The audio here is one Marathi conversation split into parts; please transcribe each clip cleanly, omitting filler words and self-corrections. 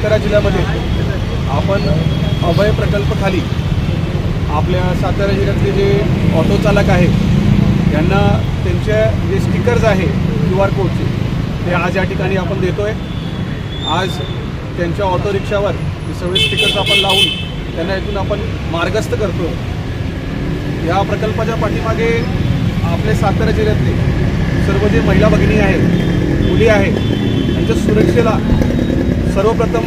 सातारा जिल्ह्यामध्ये आपण अभय प्रकल्पाखाली आपल्या सातारा जिल्ह्यातले जे ऑटो चालक आहेत यांना त्यांचे जे स्टिकर्स आहे QR कोडचे ते आज या ठिकाणी आपण देतोय। आज त्यांच्या ऑटो रिक्षावर हे सगळे स्टिकर्स आपण लावून त्यांना इथून आपण मार्गस्थ करतो। या प्रकल्पाच्या पाठीमागे आपले सातारा जिल्ह्यातले सर्व जे महिला भगिनी आहेत, मुली आहेत, त्यांच्या सुरक्षेला सर्वप्रथम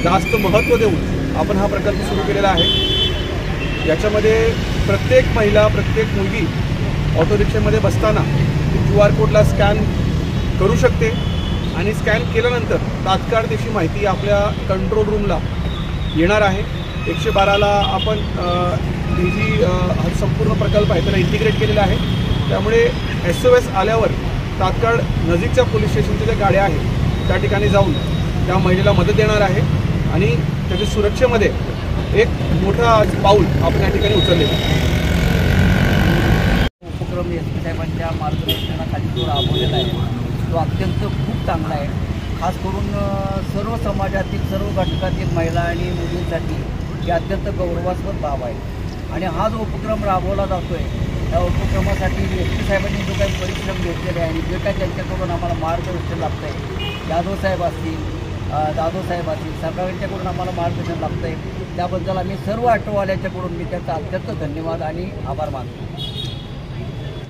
जास्त महत्त्व देऊन आपण हा प्रकल्प सुरू केलेला आहे। याच्यामध्ये प्रत्येक महिला, प्रत्येक मुलगी ऑटो रिक्षामध्ये बसताना QR कोडला स्कॅन करू शकते आणि स्कॅन केल्यानंतर तात्काळ त्याची माहिती आपल्या कंट्रोल रूमला येणार आहे। 112ला आपण ही जी हा संपूर्ण प्रकल्प आहे त्याला इंटिग्रेट केलेला आहे। त्यामुळे SOS आल्यावर तात्काळ नजीकच्या पोलीस स्टेशनच्या ज्या गाड्या आहेत त्या ठिकाणी जाऊन त्या महिलेला मदत देणार आहे आणि त्याच्या सुरक्षेमध्ये एक मोठा पाऊल आपण या ठिकाणी उचललेला आहे। उपक्रम SP साहेबांच्या मार्गदर्शनाखाली जो राबवलेला आहे तो अत्यंत खूप चांगला आहे। खास करून सर्व समाजातील सर्व घटकातील महिला आणि मुलींसाठी हे अत्यंत गौरवास्पद बाब आहे आणि हा जो उपक्रम राबवला जातो आहे त्या उपक्रमासाठी SP साहेबांनी जो काही परिश्रम घेतलेले आहे आणि जे काही त्यांच्याकडून आम्हाला मार्गदर्शन लागतं आहे, जाधव साहेब असतील, सरकारांच्याकडून आम्हाला मार्गदर्शन लागतं आहे, त्याबद्दल आम्ही सर्व ऑटोवाल्यांच्याकडून मी त्याचा अत्यंत धन्यवाद आणि आभार मानतो।